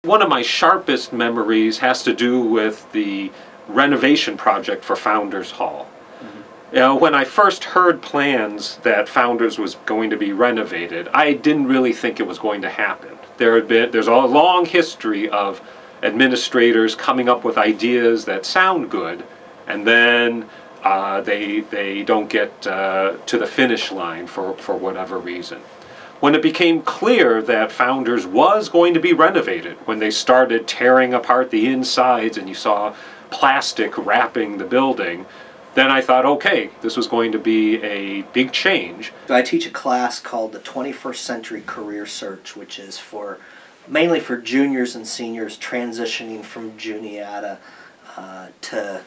One of my sharpest memories has to do with the renovation project for Founders Hall. You know, when I first heard plans that Founders was going to be renovated, I didn't really think it was going to happen. There's a long history of administrators coming up with ideas that sound good, and then they don't get to the finish line for whatever reason. When it became clear that Founders was going to be renovated, when they started tearing apart the insides and you saw plastic wrapping the building, then I thought, okay, this was going to be a big change. I teach a class called the 21st Century Career Search, which is mainly for juniors and seniors transitioning from Juniata to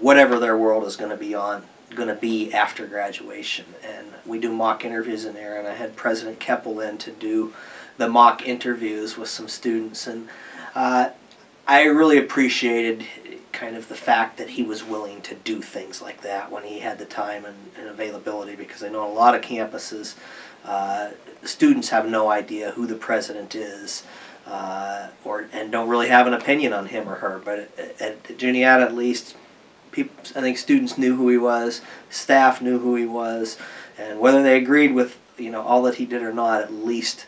whatever their world is going to be after graduation. And we do mock interviews in there, and I had President Kepple in to do the mock interviews with some students, and I really appreciated kind of the fact that he was willing to do things like that when he had the time and availability, because I know a lot of campuses, students have no idea who the president is and don't really have an opinion on him or her. But at Juniata, at least, I think students knew who he was, staff knew who he was, and whether they agreed with all that he did or not, at least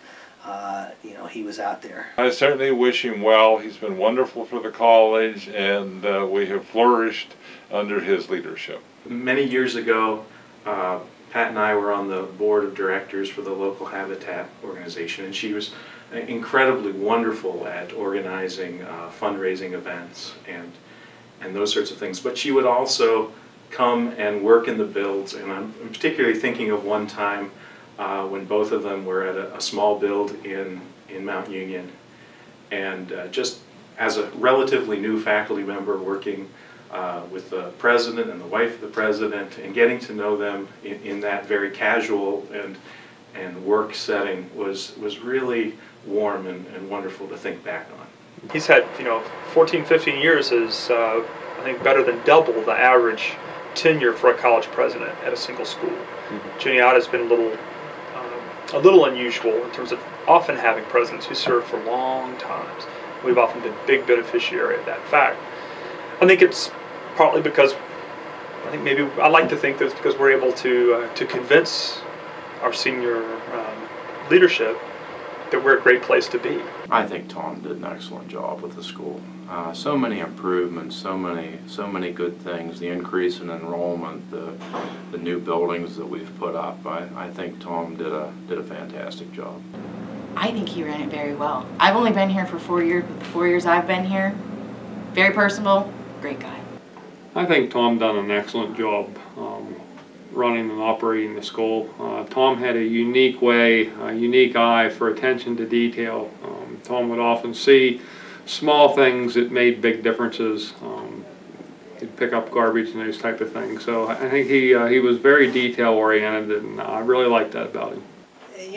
he was out there. I certainly wish him well. He's been wonderful for the college, and we have flourished under his leadership. Many years ago, Pat and I were on the board of directors for the local Habitat organization, and she was incredibly wonderful at organizing fundraising events and those sorts of things. But she would also come and work in the builds, and I'm particularly thinking of one time when both of them were at a small build in Mount Union, and just as a relatively new faculty member working with the president and the wife of the president, and getting to know them in that very casual and work setting was really warm and wonderful to think back on. He's had 14, 15 years is I think better than double the average tenure for a college president at a single school. Juniata has been a little unusual in terms of often having presidents who serve for long times. We've often been big beneficiary of that fact. I think it's partly because, I like to think that it's because we're able to convince our senior leadership that we're a great place to be. I think Tom did an excellent job with the school. So many improvements, so many good things. The increase in enrollment, the new buildings that we've put up. I think Tom did a fantastic job. I think he ran it very well. I've only been here for 4 years. But the 4 years I've been here, very personable, great guy. I think Tom done an excellent job running and operating the school. Tom had a unique way, a unique eye for attention to detail. Tom would often see small things that made big differences. He'd pick up garbage and those type of things. So I think he was very detail oriented, and I really liked that about him.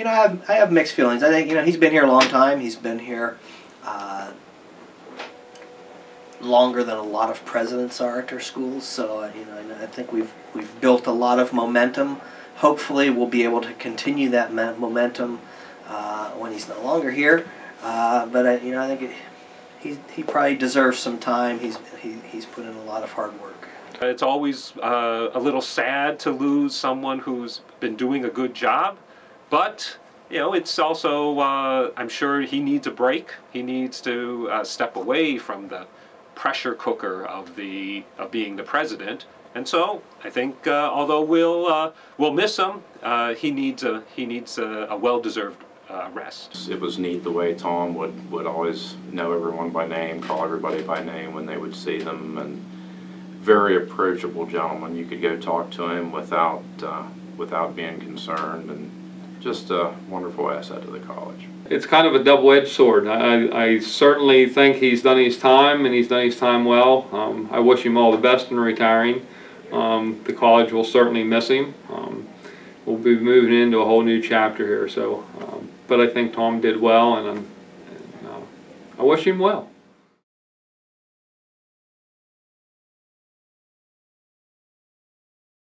I have mixed feelings. I think he's been here a long time. He's been here longer than a lot of presidents are at our schools. So I think we've built a lot of momentum. Hopefully, we'll be able to continue that momentum when he's no longer here. But I think he probably deserves some time. He's put in a lot of hard work. It's always a little sad to lose someone who's been doing a good job, but it's also I'm sure he needs a break. He needs to step away from the pressure cooker of being the president, and so I think although we'll miss him, he needs a well-deserved rest. It was neat the way Tom would always know everyone by name, call everybody by name when they would see them, and very approachable gentleman. You could go talk to him without being concerned, and just a wonderful asset to the college. It's kind of a double-edged sword. I certainly think he's done his time, and he's done his time well. I wish him all the best in retiring. The college will certainly miss him. We'll be moving into a whole new chapter here. So, but I think Tom did well, and I wish him well.